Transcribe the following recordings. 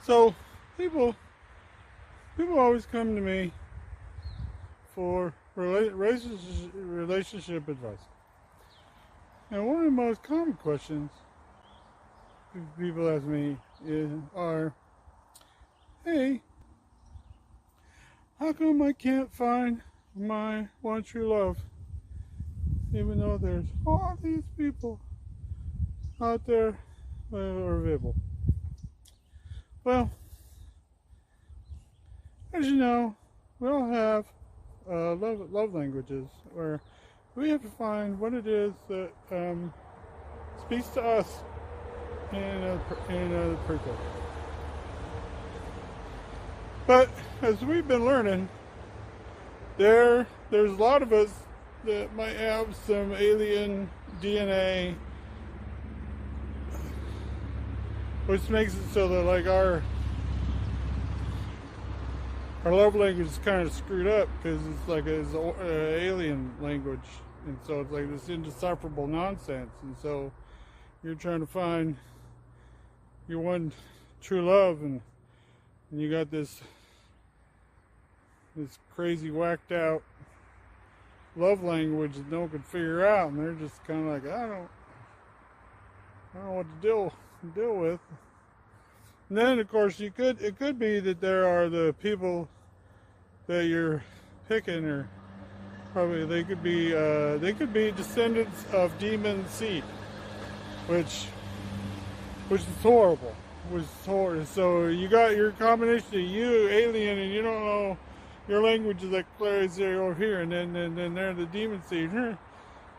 So people people always come to me for relationship advice. And one of the most common questions people ask me are, "Hey, how come I can't find my one true love, even though there's all these people out there that are available?" Well, as you know, we all have love languages where we have to find what it is that speaks to us in a person. But as we've been learning, there's a lot of us that might have some alien DNA, which makes it so that like our love language is kind of screwed up because it's like it's alien language, and so it's like this indecipherable nonsense. And so you're trying to find your one true love, and you got this crazy whacked out love language that no one can figure out, and they're just kind of like, I don't know what to deal with. And then, of course, it could be that there are the people that you're picking, or probably they could be descendants of demon seed, which is horrible. Which is horrible. So you got your combination of you alien, and you don't know your language is like clearly over here, and then they're the demon seed,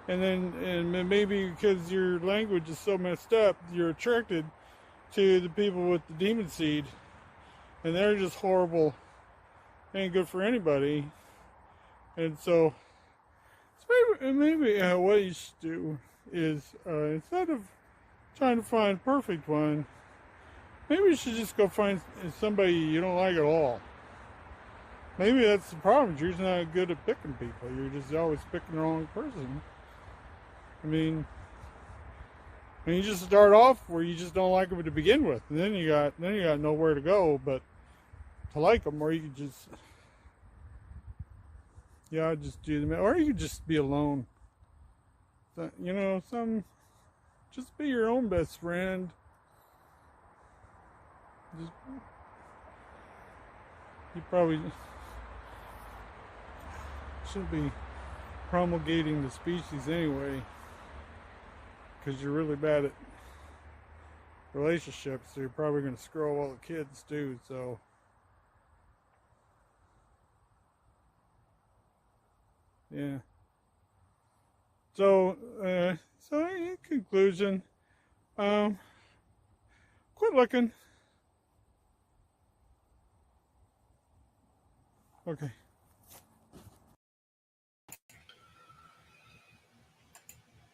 and maybe because your language is so messed up, you're attracted to the people with the demon seed, and they're just horrible, ain't good for anybody. And so maybe what you should do is instead of trying to find a perfect one, maybe you should just go find somebody you don't like at all. Maybe that's the problem. You're just not good at picking people. You're just always picking the wrong person. I mean, you just start off where you just don't like them to begin with, and then you got nowhere to go but to like them, or you could just just do them, or you could just be alone. So, just be your own best friend. You probably shouldn't be promulgating the species anyway, because you're really bad at relationships, so you're probably going to screw all the kids too. So yeah. So in conclusion, quit looking. Okay.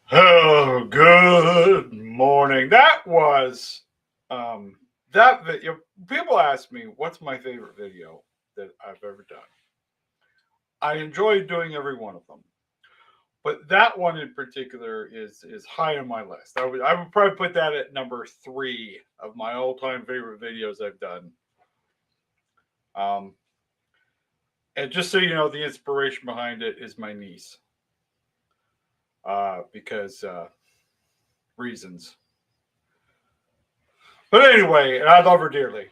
Oh, good morning. That was that video. People ask me what's my favorite video that I've ever done. I enjoy doing every one of them, but that one in particular is high on my list. I would probably put that at number 3 of my all time favorite videos I've done. And just so you know, the inspiration behind it is my niece. Because reasons. But anyway, I love her dearly.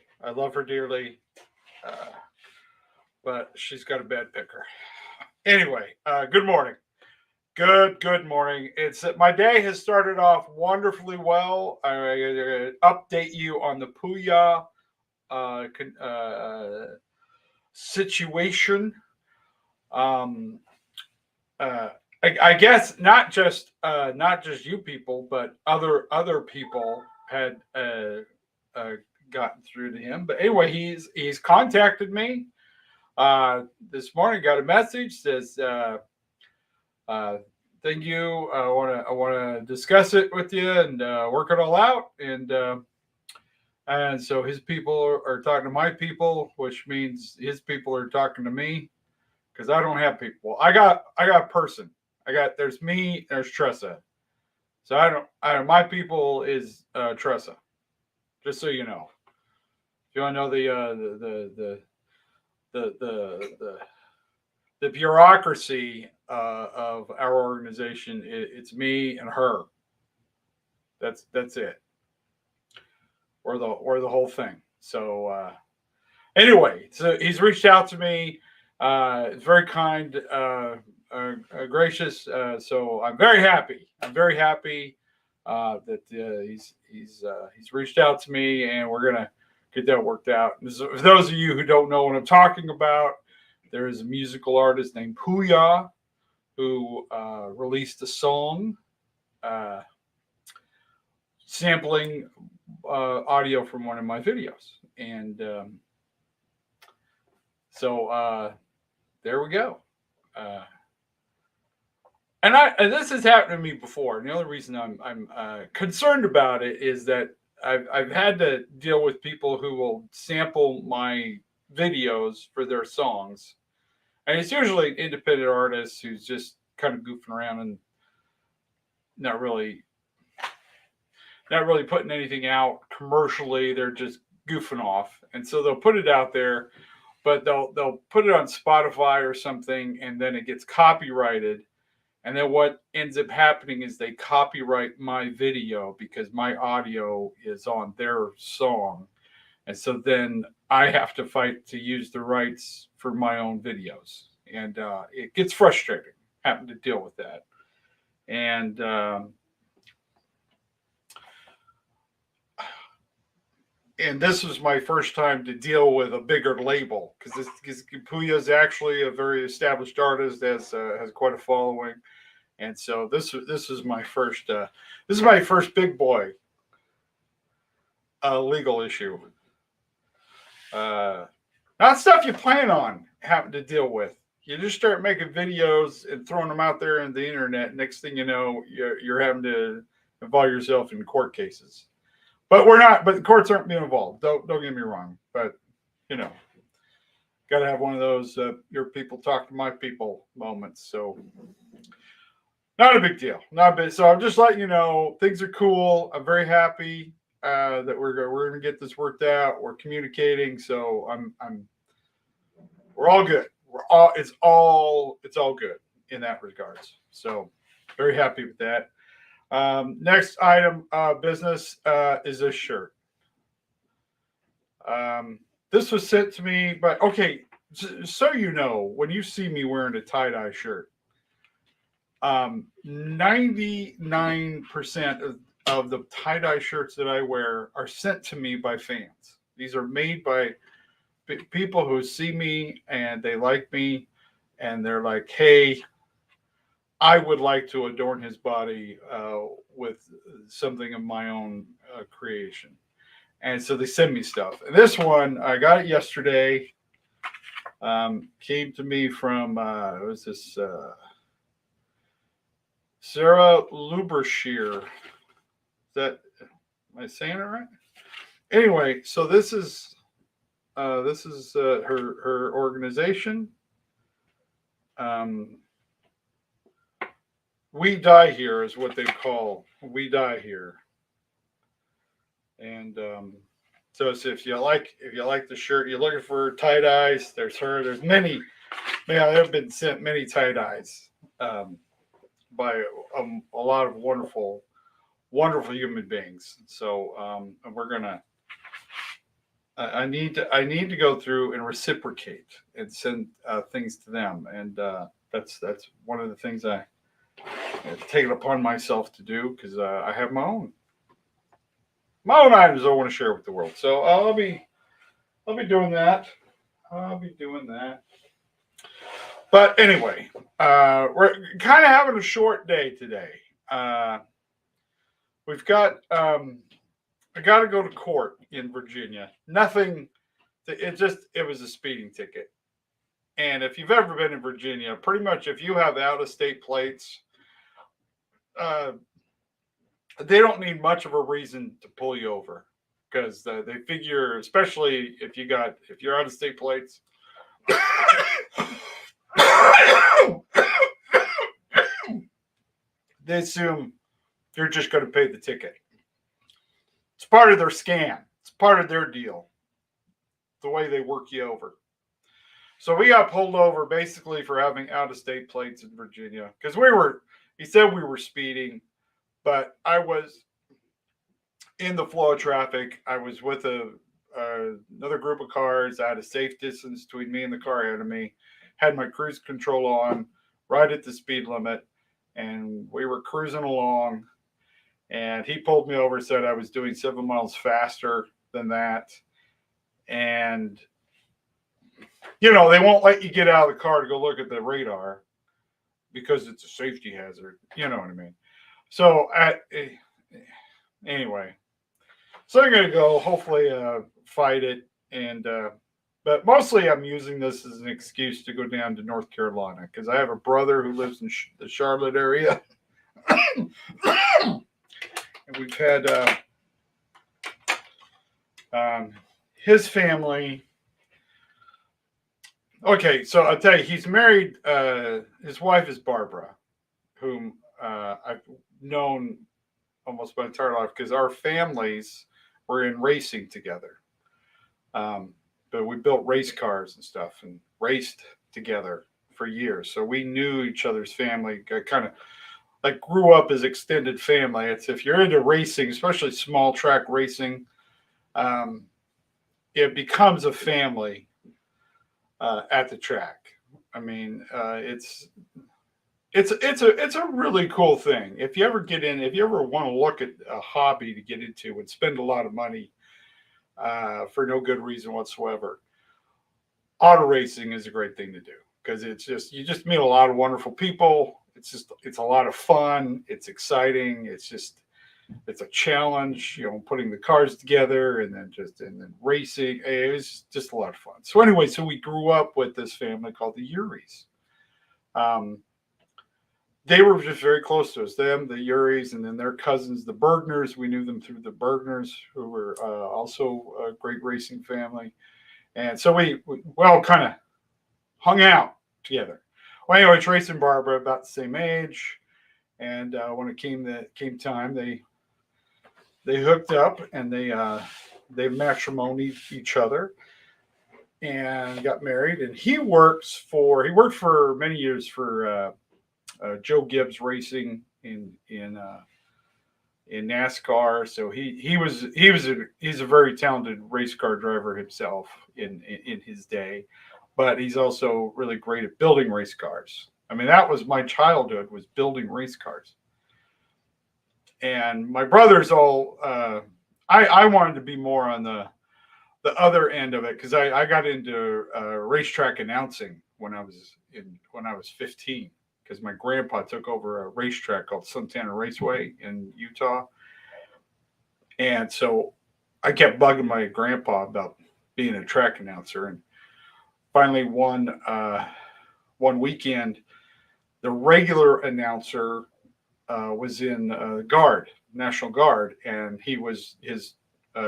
But she's got a bad picker. Anyway, good morning. Good morning. It's my day has started off wonderfully well. I update you on the Pouya situation. I guess not just you people, but other people had gotten through to him. But anyway, he's contacted me this morning. Got a message, says thank you. I want to discuss it with you and work it all out. And so his people are talking to my people, which means his people are talking to me, because I don't have people. I got a person. There's me, there's Tressa. So I don't my people is Tressa. Just so you know. If you want to know the the bureaucracy of our organization, it's me and her. That's it, or the whole thing. So anyway, so he's reached out to me. It's very kind, gracious. So I'm very happy. I'm very happy that he's reached out to me, and we're gonna get that worked out. For those of you who don't know what I'm talking about, there is a musical artist named Pouya who released a song uh, sampling audio from one of my videos, and so there we go. And this has happened to me before. And the only reason I'm concerned about it is that I've had to deal with people who will sample my videos for their songs, and it's usually independent artists who's just kind of goofing around and not really putting anything out commercially. They're just goofing off, and so they'll put it out there, but they'll put it on Spotify or something, and then it gets copyrighted. And then what ends up happening is they copyright my video because my audio is on their song. And so then I have to fight to use the rights for my own videos. And it gets frustrating having to deal with that. And this was my first time to deal with a bigger label because Pouya is actually a very established artist, has quite a following, and so this is my first big boy legal issue. Not stuff you plan on having to deal with. You just start making videos and throwing them out there on the internet. Next thing you know, you're having to involve yourself in court cases. But we're not. But the courts aren't being involved. Don't get me wrong. But you know, got to have one of those your people talk to my people moments. So not a big deal. Not a big. So I'm just letting you know things are cool. I'm very happy that we're going to get this worked out. We're communicating. So we're all good. It's all good in that regards. So very happy with that. Next item business is this shirt. This was sent to me, but okay, so you know, when you see me wearing a tie-dye shirt, 99% of the tie-dye shirts that I wear are sent to me by fans. These are made by people who see me and they like me, and they're like, hey, I would like to adorn his body with something of my own creation. And so they send me stuff. And this one, I got it yesterday. Came to me from, what was this? Sarah Lubershear. Am I saying it right? Anyway, so this is her organization. We Die Here is what they call We Die Here. And so if you like the shirt, you're looking for tie dyes. There's her. There's many. Yeah, there have been sent many tie dyes by a lot of wonderful human beings. So and we're gonna. I need to go through and reciprocate and send things to them, and that's one of the things I take it upon myself to do because I have my own items I want to share with the world. So I'll be doing that. But anyway, we're kind of having a short day today. We've got I got to go to court in Virginia. Nothing. It was a speeding ticket. And if you've ever been in Virginia, pretty much if you have out-of-state plates, they don't need much of a reason to pull you over because they figure, especially if you're out-of-state plates, they assume you're just going to pay the ticket. It's part of their scam. It's part of their deal. the way they work you over. So we got pulled over basically for having out of state plates in Virginia because he said we were speeding, but I was in the flow of traffic. I was with another group of cars. I had a safe distance between me and the car ahead of me, had my cruise control on, right at the speed limit, and we were cruising along. And he pulled me over, said I was doing 7 miles faster than that. And, they won't let you get out of the car to go look at the radar because it's a safety hazard. You know what I mean? So, anyway, so I'm going to go hopefully fight it. But mostly I'm using this as an excuse to go down to North Carolina because I have a brother who lives in the Charlotte area. And we've had his family. Okay, so I'll tell you, he's married. His wife is Barbara, whom I've known almost my entire life because our families were in racing together. But we built race cars and stuff and raced together for years. So we knew each other's family, kind of like grew up as extended family. It's if you're into racing, especially small track racing, it becomes a family at the track. I mean, it's a really cool thing. If you ever want to look at a hobby to get into and spend a lot of money for no good reason whatsoever, auto racing is a great thing to do because you just meet a lot of wonderful people. It's a lot of fun. It's exciting. It's a challenge, putting the cars together and then racing. It was just a lot of fun. So anyway, we grew up with this family called the Uries. They were just very close to us. Them, the Uries, and then their cousins, the Bergners. We knew them through the Bergners, who were also a great racing family. And so we all kind of hung out together. Well, anyway, Trace and Barbara about the same age, and when it came time, they hooked up and they matrimonied each other and got married. And he worked for many years for Joe Gibbs Racing in NASCAR. So he's a very talented race car driver himself in his day. But he's also really great at building race cars. I mean, that was my childhood, was building race cars. And my brothers all, I wanted to be more on the other end of it because I got into racetrack announcing when I was 15 because my grandpa took over a racetrack called Santana Raceway in Utah. And so I kept bugging my grandpa about being a track announcer. And finally, one weekend, the regular announcer was in National Guard, and his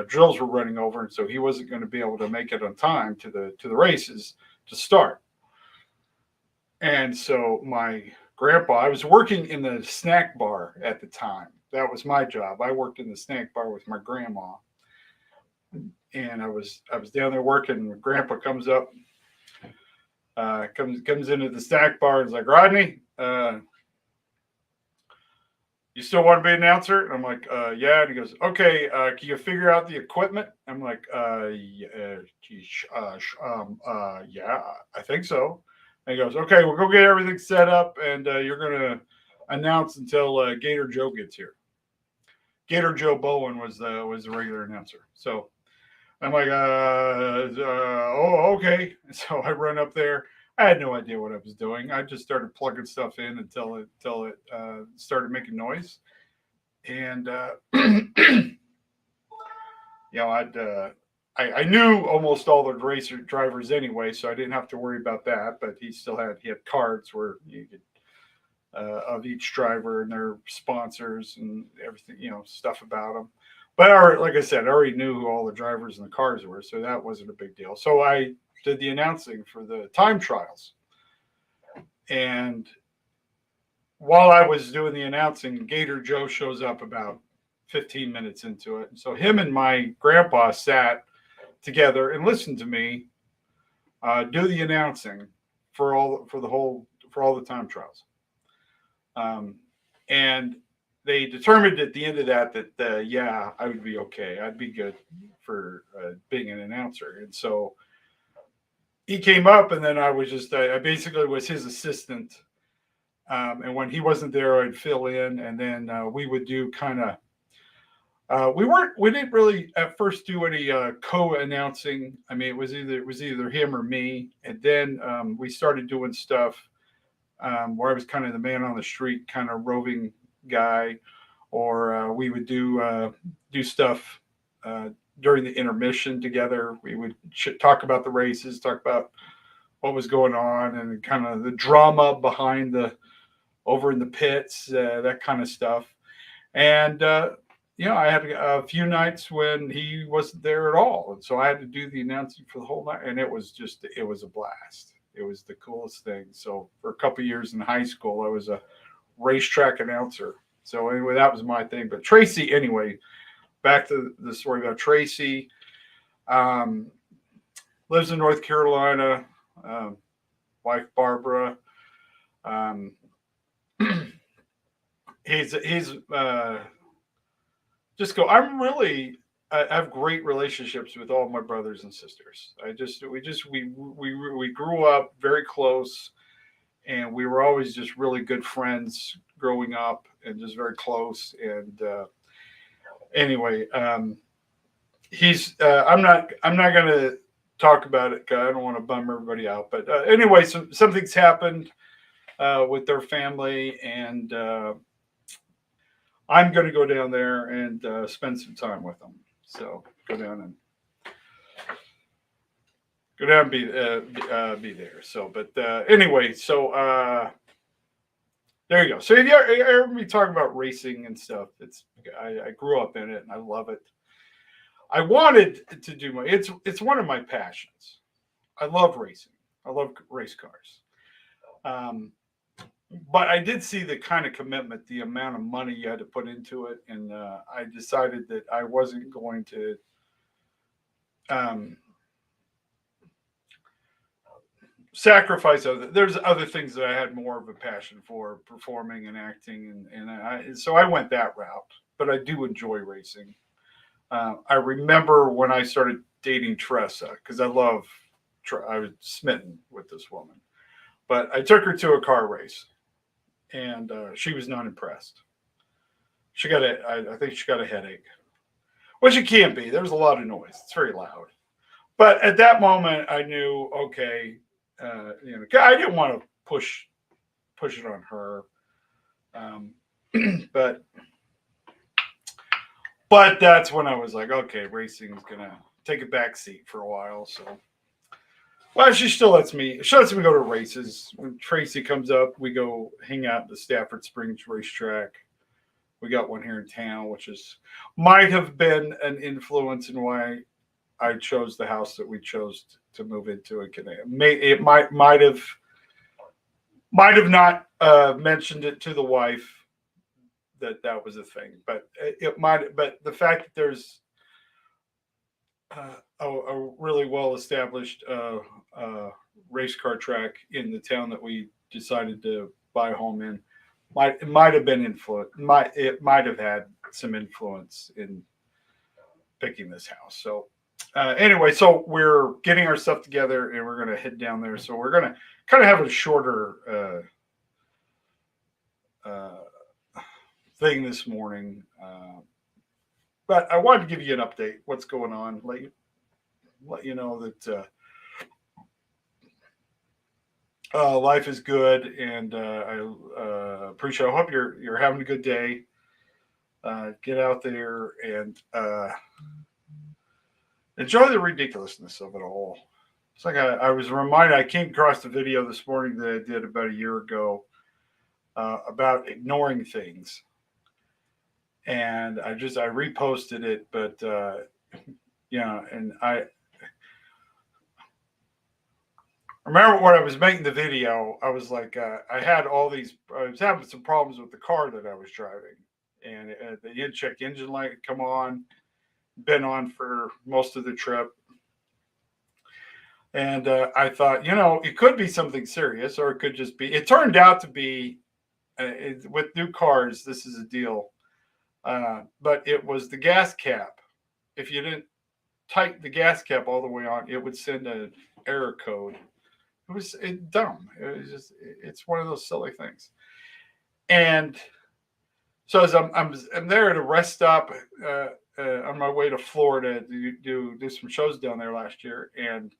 drills were running over, and so he wasn't going to be able to make it on time to the races to start. And so my grandpa, I was working in the snack bar at the time. That was my job. I worked in the snack bar with my grandma, and I was down there working. And grandpa comes up. Comes into the snack bar and is like, Rodney, you still want to be an announcer? And I'm like, yeah. And he goes, okay, can you figure out the equipment? I'm like, yeah, I think so. And he goes, okay, we'll go get everything set up, and you're going to announce until Gator Joe gets here. Gator Joe Bowen was the regular announcer. So I'm like, okay. So I run up there. I had no idea what I was doing. I just started plugging stuff in until it started making noise. And, I knew almost all the racer drivers anyway, so I didn't have to worry about that. But he had cards where you could, of each driver and their sponsors and everything, stuff about them. But like I said, I already knew who all the drivers and the cars were, so that wasn't a big deal. So I did the announcing for the time trials. And while I was doing the announcing, Gator Joe shows up about 15 minutes into it. And so him and my grandpa sat together and listen to me do the announcing for all the time trials. Um, and they determined at the end of that yeah, I would be okay. I'd be good for being an announcer. And so he came up, and then I basically was his assistant. And when he wasn't there, I'd fill in, and then we would do kind of. We didn't really at first do any co-announcing. I mean, it was either him or me, and then we started doing stuff where I was kind of the man on the street, kind of roving guy, or we would do stuff uh, during the intermission together. We would talk about the races, talk about what was going on, and kind of the drama behind the over in the pits, that kind of stuff. And I had a few nights when he wasn't there at all, and so I had to do the announcing for the whole night, and it was a blast. It was the coolest thing. So for a couple of years in high school, I was a racetrack announcer. So anyway, that was my thing. But Tracy, anyway, back to the story about Tracy. Um, Lives in North Carolina. Wife Barbara. Um, he's just go. I have great relationships with all my brothers and sisters. We grew up very close, and we were always just really good friends growing up, and just very close. And anyway, he's I'm not gonna talk about it, 'cause I don't want to bum everybody out. But anyway, something's happened with their family, and I'm going to go down there and spend some time with them. So go down and be there. So, but anyway, so there you go. So if you heard me talking about racing and stuff, I grew up in it and I love it. I wanted to do it's one of my passions. I love racing. I love race cars. Um, but I did see the kind of commitment, the amount of money you had to put into it, and I decided that I wasn't going to um, sacrifice other. There's other things that I had more of a passion for, performing and acting, so I went that route. But I do enjoy racing. I remember when I started dating Tressa, because I was smitten with this woman. But I took her to a car race, and she was not impressed. I think she got a headache, which it can't be. There was a lot of noise. It's very loud. But at that moment, I knew, okay, I didn't want to push it on her, but that's when I was like, okay, racing is gonna take a back seat for a while. So, well, she still lets me. She lets me go to races. When Tracy comes up, we go hang out at the Stafford Springs racetrack. We got one here in town, which might have been an influence in why I chose the house that we chose to move into in Canada. It might have not mentioned it to the wife that was a thing, but it might. But the fact that there's a really well established race car track in the town that we decided to buy a home in might have been influence. It might have had some influence in picking this house. So anyway, so we're getting our stuff together and we're going to head down there. So we're going to kind of have a shorter thing this morning. But I wanted to give you an update, what's going on, let you know that life is good, and I appreciate. I hope you're having a good day. Get out there and enjoy the ridiculousness of it all. It's like I was reminded. I came across the video this morning that I did about a year ago about ignoring things. And I reposted it, but and I remember when I was making the video, I was like, I was having some problems with the car that I was driving, and the check engine light had come on, been on for most of the trip, And I thought, it could be something serious, or it could just be. It turned out to be with new cars. This is a deal, but it was the gas cap. If you didn't tighten the gas cap all the way on, it would send an error code. It was dumb. It was just it's one of those silly things. And so as I'm there at a rest stop on my way to Florida to do some shows down there last year, and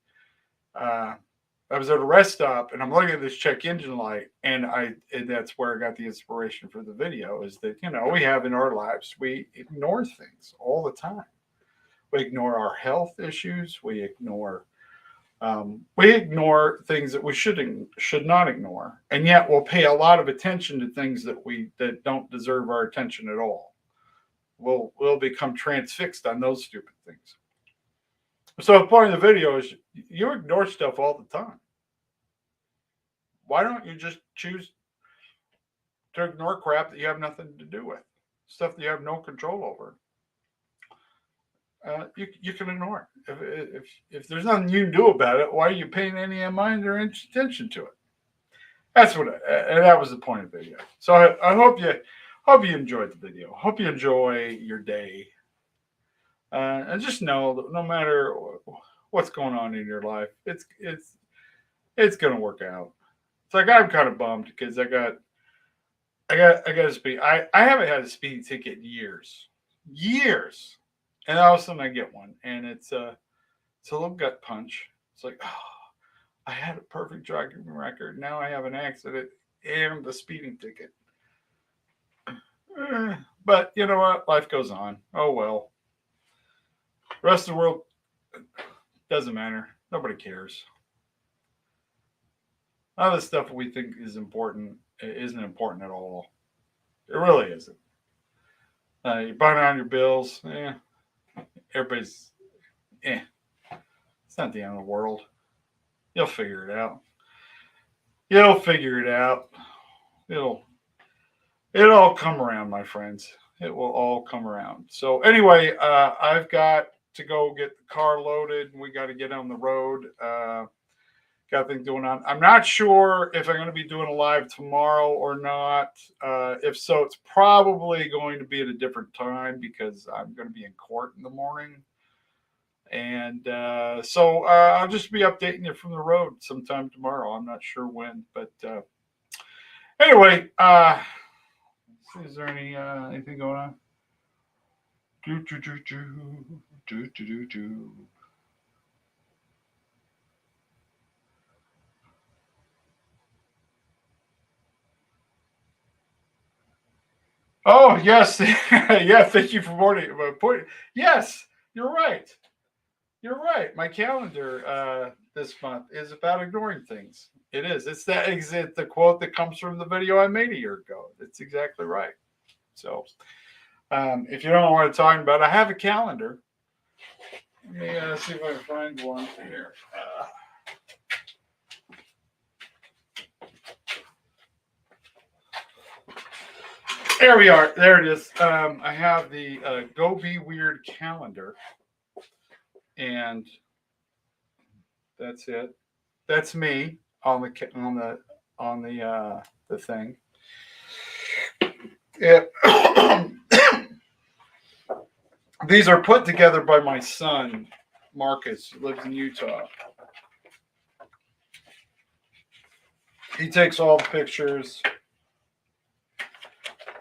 uh, I was at a rest stop, and I'm looking at this check engine light, and that's where I got the inspiration for the video. Is that we have in our lives, we ignore things all the time. We ignore our health issues. We ignore things that we should not ignore, and yet we'll pay a lot of attention to things that don't deserve our attention at all. We'll become transfixed on those stupid things. So the point of the video is you ignore stuff all the time. Why don't you just choose to ignore crap that you have nothing to do with, stuff that you have no control over? You can ignore it. If there's nothing you can do about it, why are you paying any mind or attention to it? That's and that was the point of the video. So I hope you enjoyed the video. Hope you enjoy your day. And just know that no matter what's going on in your life, it's gonna work out. It's like I'm kind of bummed because I got a speed. I haven't had a speeding ticket in years. And all of a sudden I get one, and it's a little gut punch. It's like, oh, I had a perfect driving record. Now I have an accident and the speeding ticket. But you know what? Life goes on. Oh well. The rest of the world doesn't matter. Nobody cares. All the stuff we think is important isn't important at all. It really isn't. You're buying on your bills. Everybody's, it's not the end of the world. You'll figure it out. It'll all come around, my friends. It will all come around. So anyway, I've got to go get the car loaded. We got to get on the road. Got things going on. I'm not sure if I'm going to be doing a live tomorrow or not. If so, it's probably going to be at a different time because I'm going to be in court in the morning. And so I'll just be updating you from the road sometime tomorrow. I'm not sure when, but anyway, is there anything going on? Oh yes, yeah. Thank you for warning. Yes, you're right. You're right. My calendar this month is about ignoring things. It is. It's the quote that comes from the video I made a year ago. It's exactly right. So, if you don't know what I'm talking about, I have a calendar. Let me see if I can find one here. There we are. There it is. I have the Go Be Weird calendar, and that's it. That's me on the thing. Yeah. These are put together by my son, Marcus, who lives in Utah. He takes all the pictures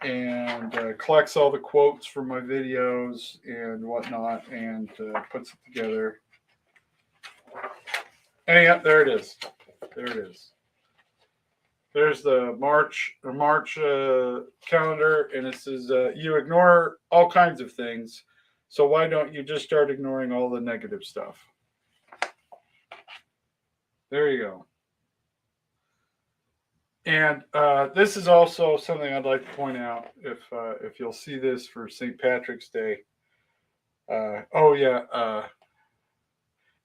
and collects all the quotes from my videos and whatnot, and puts it together. And yeah, there it is. There it is. There's the March calendar, and it says you ignore all kinds of things. So why don't you just start ignoring all the negative stuff? There you go. And this is also something I'd like to point out. If you'll see this for St. Patrick's Day.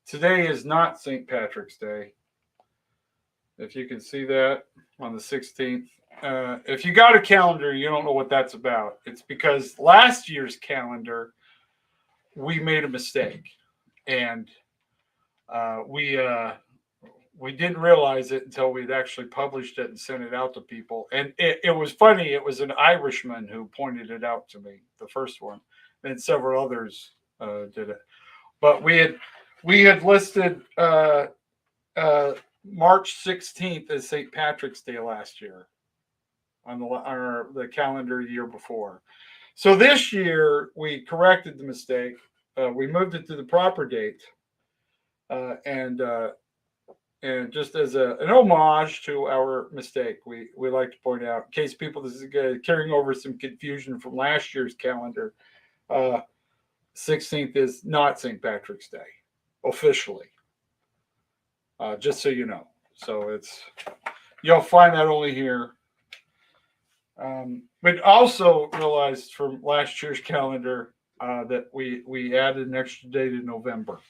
Today is not St. Patrick's Day. If you can see that on the 16th. If you got a calendar, you don't know what that's about. It's because last year's calendar, we made a mistake. And We didn't realize it until we'd actually published it and sent it out to people. And it was funny. It was an Irishman who pointed it out to me, the first one, and several others did it. But we had listed uh, March 16th as St. Patrick's Day last year on the calendar year before. So this year we corrected the mistake. We moved it to the proper date, uh, and uh, and just as an homage to our mistake, we like to point out, in case people this is carrying over some confusion from last year's calendar, uh, 16th is not St. Patrick's Day officially. Just so you know. So you'll find that only here. But also realized from last year's calendar that we added an extra day to November.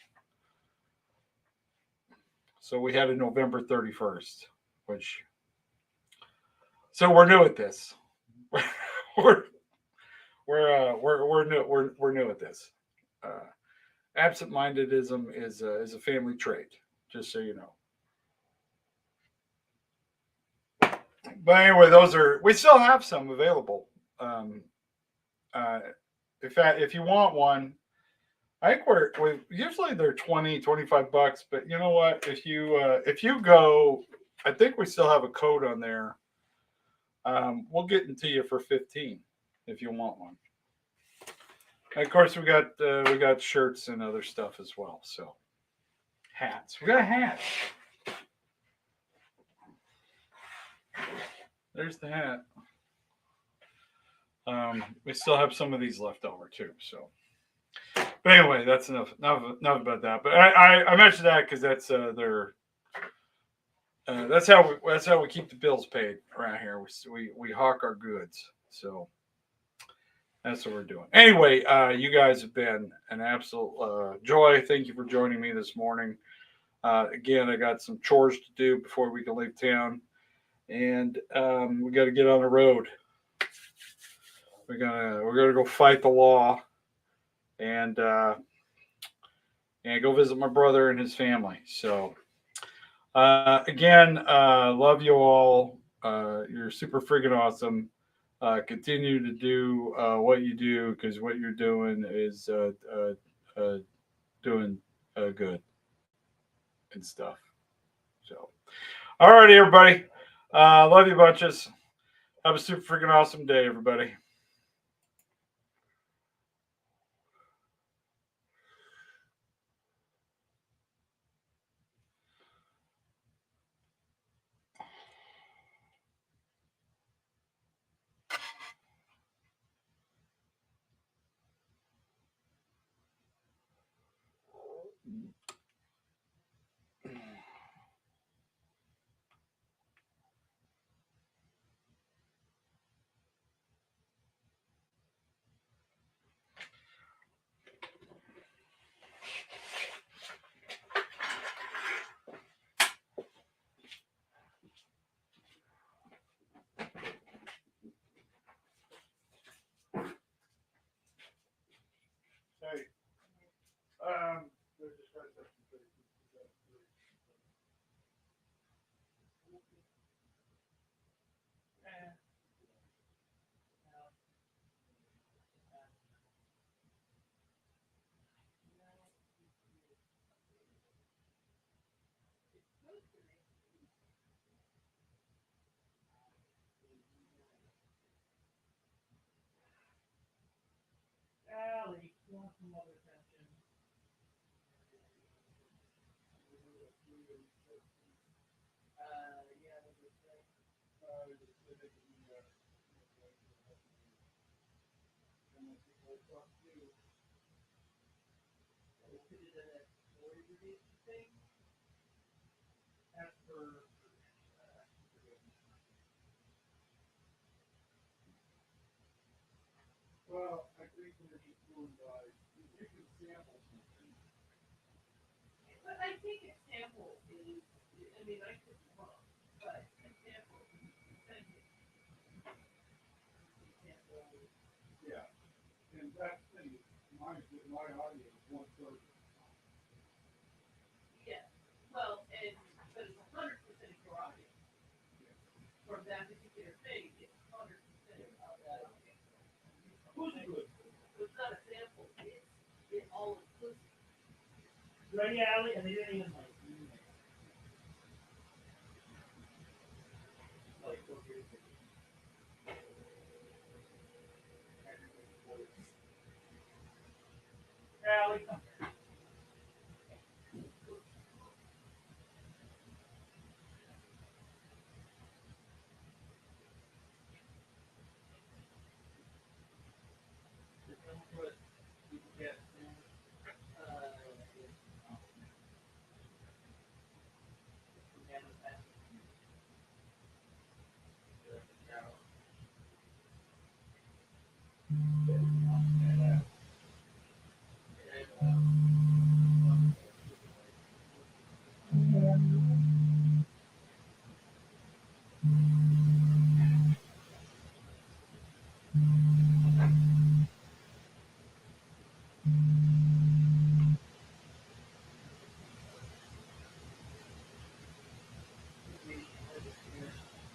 So we had a November 31st, which so we're new at this. we're we're new at this. Uh, Absent-mindedism is a family trait, just so you know. But anyway, those are we still have some available. Um, uh, if you want one, I think we usually they're 20, $25, but you know what? If you go, I think we still have a code on there. We'll get into you for 15 if you want one. And of course, we got shirts and other stuff as well. So hats, we got hats. There's the hat. We still have some of these left over too. So, but anyway, that's enough about that. But I mentioned that because that's their that's how we keep the bills paid around here. We hawk our goods. So that's what we're doing. Anyway, you guys have been an absolute joy. Thank you for joining me this morning. Again, I got some chores to do before we can leave town, and we got to get on the road. We're gonna go fight the law, and go visit my brother and his family. So again, love you all. You're super freaking awesome. Continue to do what you do because what you're doing is doing good and stuff. So, all righty, everybody. Love you bunches. Have a super freaking awesome day, everybody. Hey, um, well, I think we're just doing by you can sample something. Yeah, and that's the thing. My audio is 1/3.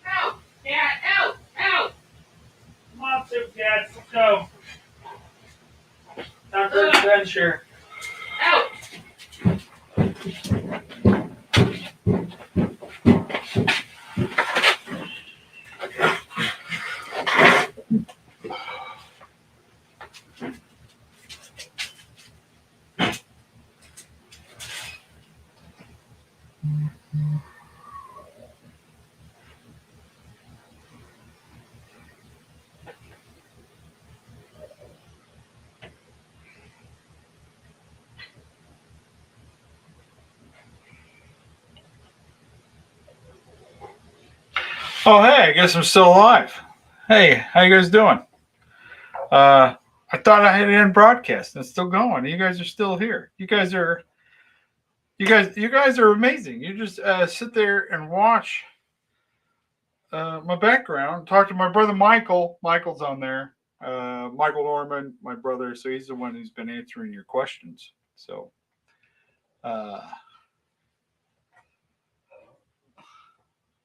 Out! Cat! Out! Out! Come on, two cats. Let's go. Time for adventure. Out! Oh, hey, I guess I'm still alive. Hey, how you guys doing? I thought I had it in broadcast and it's still going. You guys are still here. You guys are amazing. You just sit there and watch my background. Talk to my brother Michael. Michael's on there. Michael Norman, my brother. So he's the one who's been answering your questions. So uh,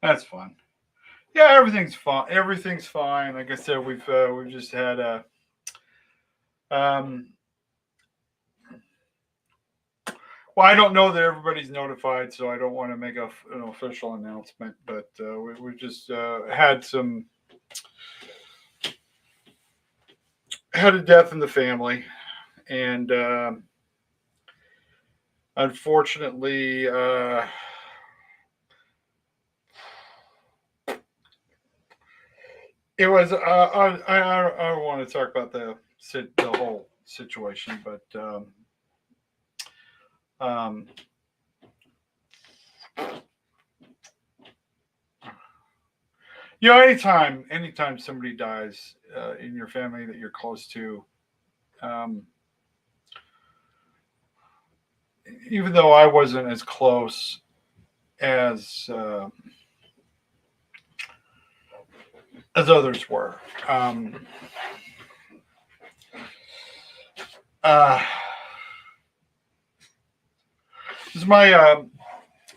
that's fun. Yeah, everything's fine. Everything's fine. Like I said, we've just had a um, well, I don't know that everybody's notified, so I don't want to make an official announcement. But we just had a death in the family, and unfortunately, it was. I don't want to talk about the whole situation, but um, anytime somebody dies in your family that you're close to, um, even though I wasn't as close as others were, uh, this is my.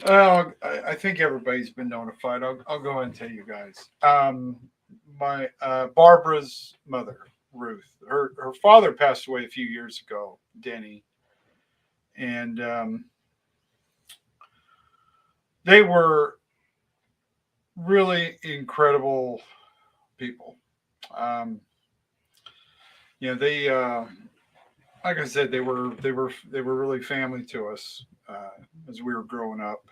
Well, I think everybody's been notified. I'll go ahead and tell you guys. My Barbara's mother, Ruth. Her father passed away a few years ago, Denny, and they were really incredible people. Um, they like I said, they were really family to us as we were growing up.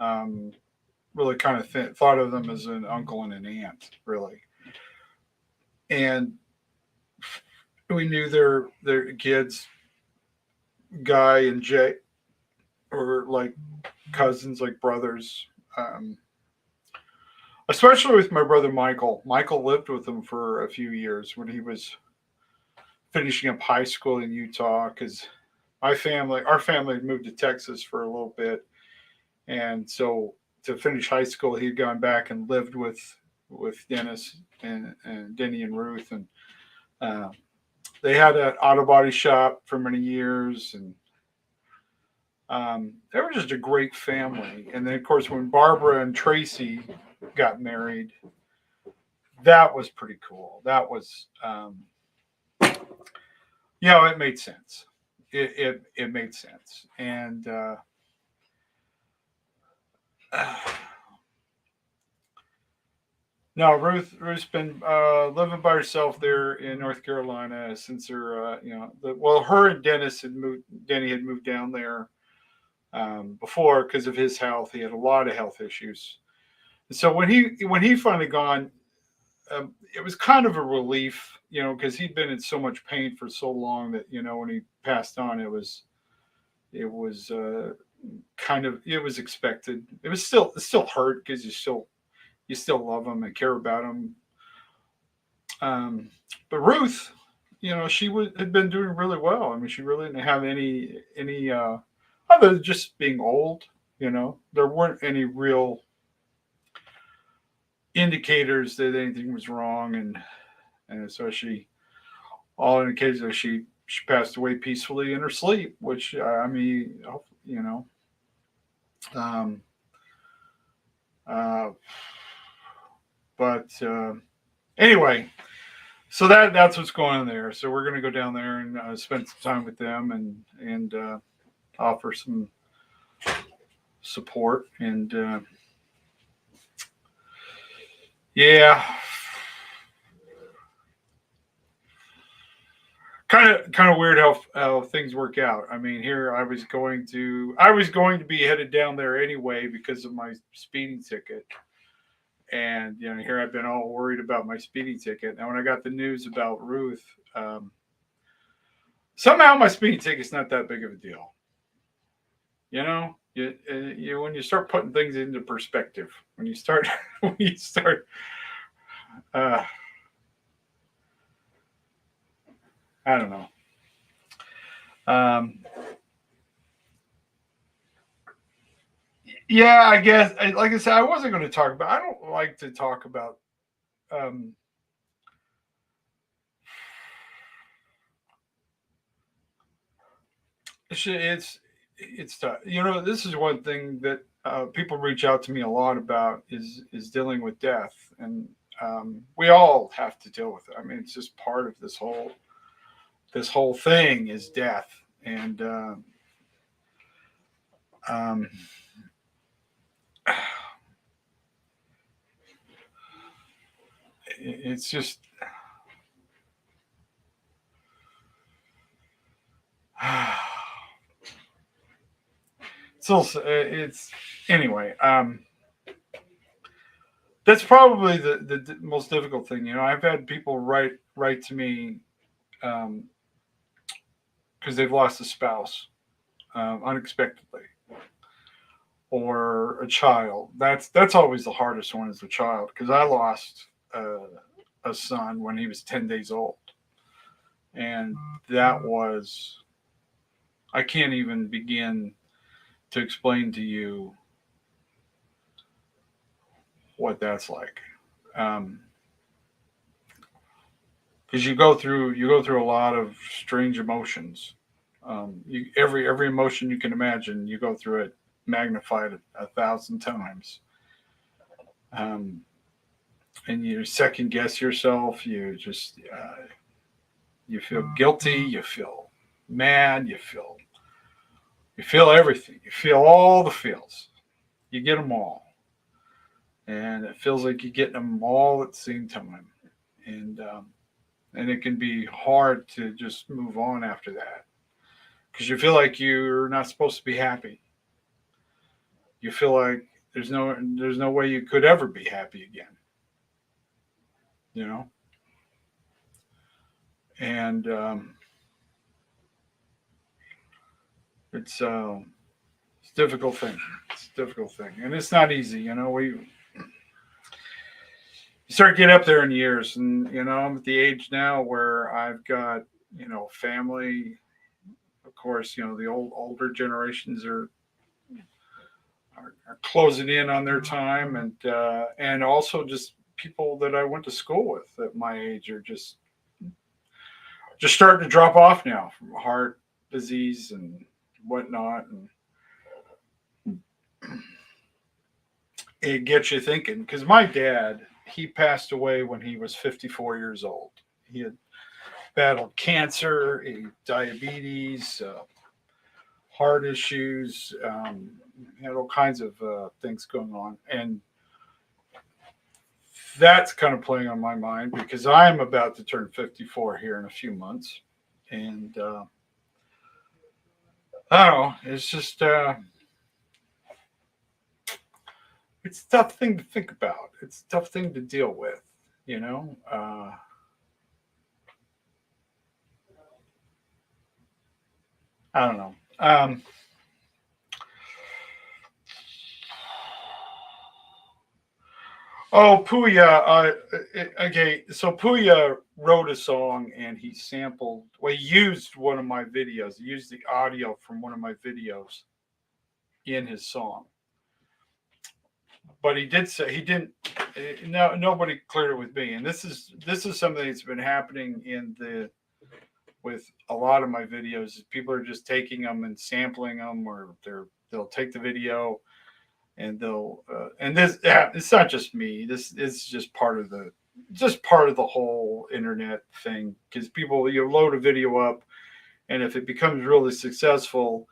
Um, really kind of thought of them as an uncle and an aunt, really. And we knew their kids, Guy and Jay, were like cousins, like brothers. Um, Especially with my brother Michael. Michael lived with him for a few years when he was finishing up high school in Utah. Because our family had moved to Texas for a little bit, and so to finish high school, he'd gone back and lived with Dennis and Denny and Ruth, and uh, they had an auto body shop for many years, and they were just a great family. And then, of course, when Barbara and Tracy got married, that was pretty cool. That was, it made sense. It made sense. And no, Ruth's been living by herself there in North Carolina since her, her and Denny had moved down there before because of his health. He had a lot of health issues. So when he finally gone, it was kind of a relief, because he'd been in so much pain for so long that when he passed on, it was kind of, it was expected. It still hurt because you still love him and care about him. Um, but Ruth, had been doing really well. I mean, she really didn't have any other than just being old. There weren't any real indicators that anything was wrong, and so all indicators that she passed away peacefully in her sleep, which I mean, you know, um, uh, but anyway, so that's what's going on there. So we're going to go down there and spend some time with them and offer some support and yeah, kind of weird how things work out. I mean, here I was going to be headed down there anyway because of my speeding ticket, and here I've been all worried about my speeding ticket. Now when I got the news about Ruth, um, somehow my speeding ticket's not that big of a deal. When you start putting things into perspective, when you start when you start, uh, I don't know. Um, yeah, I guess. Like I said, I wasn't going to talk about. I don't like to talk about. Um, it's tough. This is one thing that people reach out to me a lot about is dealing with death, and we all have to deal with it. I mean, it's just part of this whole thing is death, and um, it's just. It's anyway. That's probably the most difficult thing. I've had people write to me because they've lost a spouse unexpectedly or a child. That's always the hardest one is the child because I lost a son when he was 10 days old, and that was I can't even begin to explain to you what that's like. Um, because you go through a lot of strange emotions. Every emotion you can imagine, you go through it magnified a thousand times. Um, and you second guess yourself. You feel guilty. You feel mad. You feel everything. You feel all the feels. You get them all, and it feels like you're getting them all at the same time. And it can be hard to just move on after that because you feel like you're not supposed to be happy. You feel like there's no way you could ever be happy again. You know, and it's a difficult thing. It's a difficult thing, and it's not easy. You start getting up there in years, and I'm at the age now where I've got family. Of course, the older generations are closing in on their time, and also just people that I went to school with at my age are just starting to drop off now from heart disease and whatnot, and it gets you thinking. Because my dad, he passed away when he was 54 years old. He had battled cancer, diabetes, heart issues, had all kinds of things going on. And that's kind of playing on my mind because I'm about to turn 54 here in a few months. And I don't know, it's just, it's a tough thing to think about. It's a tough thing to deal with, you know? I don't know. Oh, Pouya. Okay, so Pouya wrote a song and he sampled, well, he used one of my videos. He used the audio from one of my videos in his song. But he did say he didn't. No, nobody cleared it with me. And this is something that's been happening in the with a lot of my videos. People are just taking them and sampling them, or they'll take the video and they'll and this it's not just me. This is just part of the whole internet thing because people, you load a video up, and if it becomes really successful,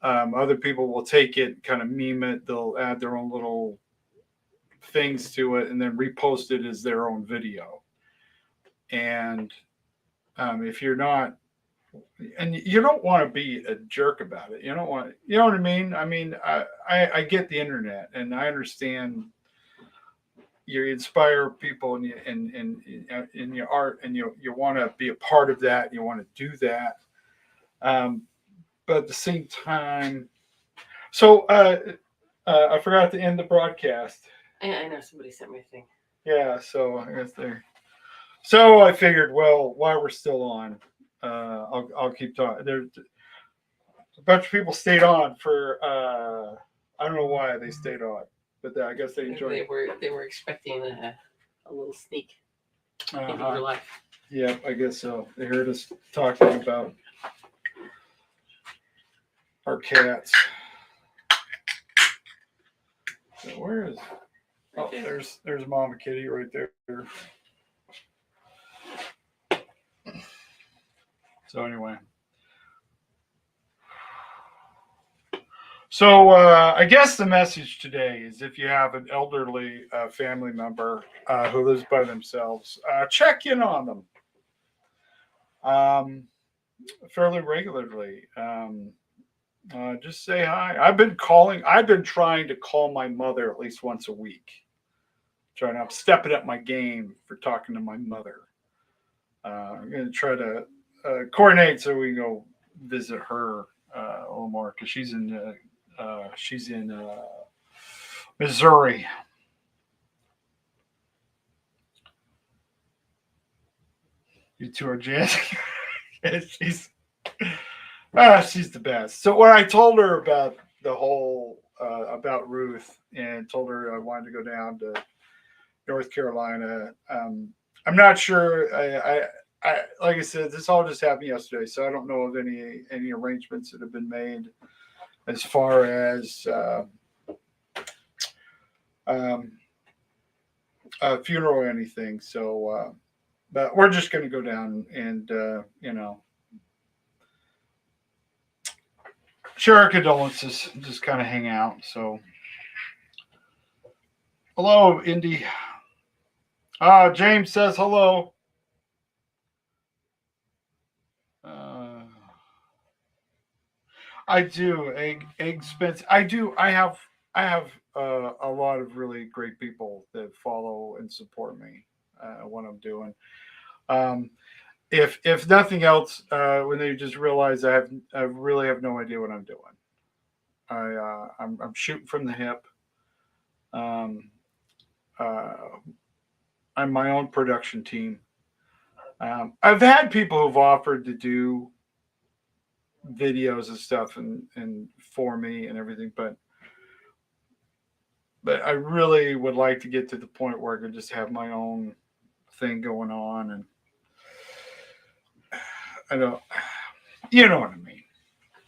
other people will take it, kind of meme it. They'll add their own little things to it and then repost it as their own video. And if you're not, and you don't want to be a jerk about it. You don't want, you know what I mean? I mean, I get the internet and I understand you inspire people and in your art, and you want to be a part of that. You want to do that. Um, but at the same time, so I forgot to end the broadcast. I know somebody sent me a thing. Yeah, so I guess there. So I figured, well, while we're still on, I'll keep talking. There's a bunch of people stayed on for I don't know why they stayed on, but I guess they enjoyed it. They were expecting a little sneak into Uh-huh. your life. Yeah, I guess so. They heard us talking about our cats. So where is? Oh, there's Mama Kitty right there. So anyway. So I guess the message today is if you have an elderly family member who lives by themselves, check in on them fairly regularly. Just say hi. I've been trying to call my mother at least once a week. I'm stepping up my game for talking to my mother. I'm going to try to coordinate so we can go visit her a little more because she's in Missouri. You two are jazzing. she's the best. So when I told her about the whole about Ruth and told her I wanted to go down to North Carolina, I'm not sure. I like I said, this all just happened yesterday, so I don't know of any arrangements that have been made as far as a funeral or anything. So, but we're just going to go down and share our condolences, and just kind of hang out. So, hello, Indy. James says hello. I do egg Spence. I have a lot of really great people that follow and support me what I'm doing. Um, if nothing else, when they just realize I really have no idea what I'm doing. I'm shooting from the hip. Um, uh, I'm my own production team. I've had people who've offered to do videos and stuff and for me and everything, but I really would like to get to the point where I could just have my own thing going on, and I don't, you know what I mean.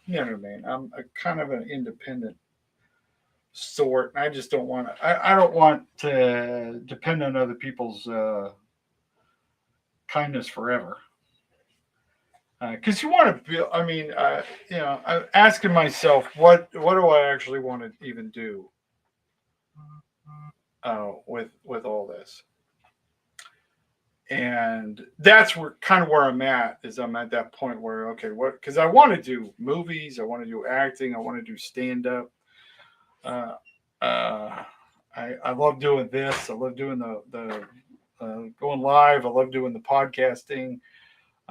You know what I mean. I'm a kind of an independent sort. I just don't want to. I don't want to depend on other people's kindness forever. Because you want to feel. I mean, I'm asking myself, what do I actually want to even do with all this? And that's where I'm at. Is I'm at that point where, okay, what? Because I want to do movies, I want to do acting, I want to do stand up. Uh, uh, I love doing this. I love doing the going live. I love doing the podcasting.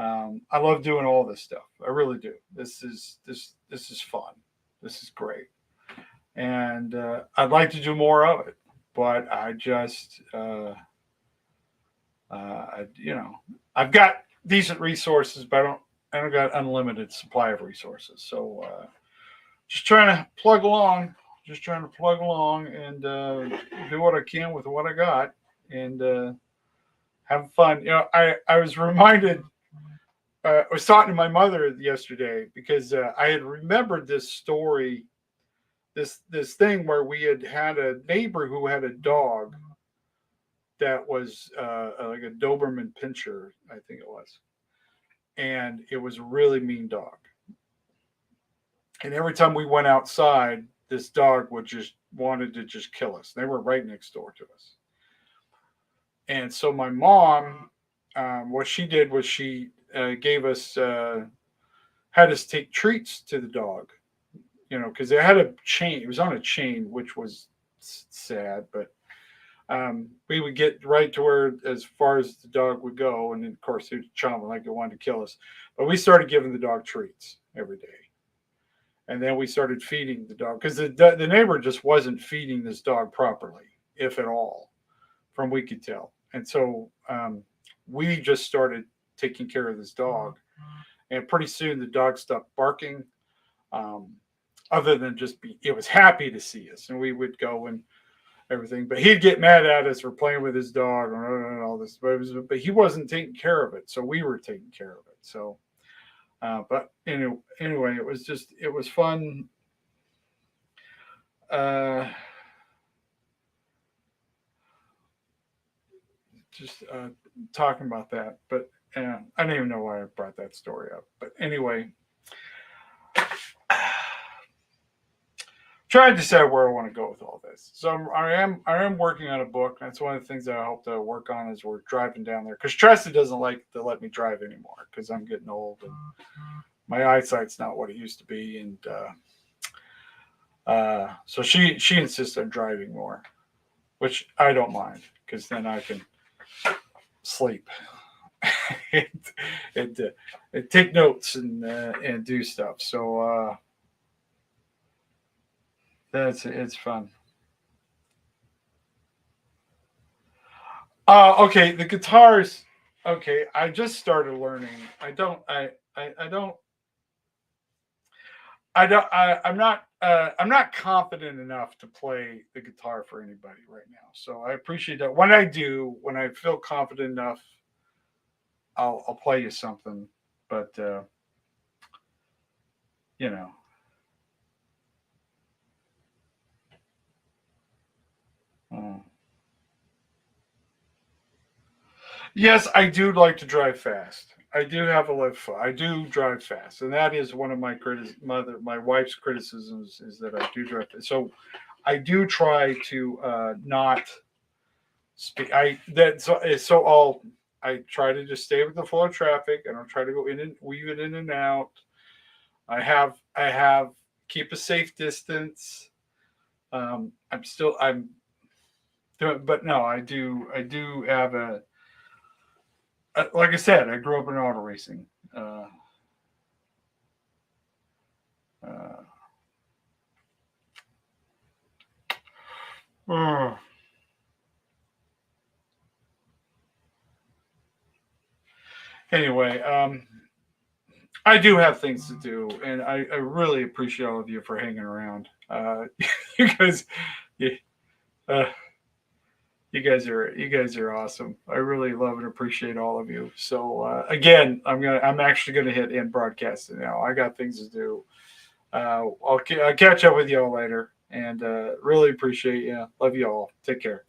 I love doing all this stuff. I really do. This is fun. This is great, and I'd like to do more of it. But I just I've got decent resources, but I don't got unlimited supply of resources. So just trying to plug along, and do what I can with what I got, and have fun. I was reminded. I was talking to my mother yesterday because I had remembered this story, this thing where we had a neighbor who had a dog that was like a Doberman Pinscher, I think it was, and it was a really mean dog. And every time we went outside, this dog would just wanted to just kill us. They were right next door to us. And so my mom, what she did was she gave us had us take treats to the dog, because it had a chain. It was on a chain, which was sad, but we would get right to where as far as the dog would go, and then of course he was chomping like it wanted to kill us. But we started giving the dog treats every day, and then we started feeding the dog because the neighbor just wasn't feeding this dog properly, if at all, from we could tell. And so we just started taking care of this dog, and pretty soon the dog stopped barking. Um, Other than just it was happy to see us, and we would go and everything. But he'd get mad at us for playing with his dog and all this. But he wasn't taking care of it, so we were taking care of it. So, but anyway, it was fun. Uh, just talking about that, but I don't even know why I brought that story up. But anyway, trying to decide where I want to go with all this. So I am working on a book. That's one of the things that I hope to work on as we're driving down there. Because Tressa doesn't like to let me drive anymore because I'm getting old and my eyesight's not what it used to be, and so she insists on driving more, which I don't mind because then I can sleep and take notes and do stuff. So it's fun. Okay, the guitars. Okay, I just started learning. I don't. I'm not confident enough to play the guitar for anybody right now. So I appreciate that. When I do, when I feel confident enough, I'll play you something. But you know, uh, yes, I do like to drive fast. I do have a lift. I do drive fast, and that is one of my wife's criticisms is that I do drive fast. So I do try to not speak. I try to just stay with the flow of traffic. I don't try to go in and weave it in and out. I have keep a safe distance. I'm doing, but no, I do have like I said, I grew up in auto racing. Uh, uh, uh, anyway, I do have things to do, and I really appreciate all of you for hanging around. You guys, you, uh, you guys are awesome. I really love and appreciate all of you. So again, I'm actually gonna hit end broadcasting now. I got things to do. I'll catch up with y'all later. And really appreciate you. Love you all. Take care.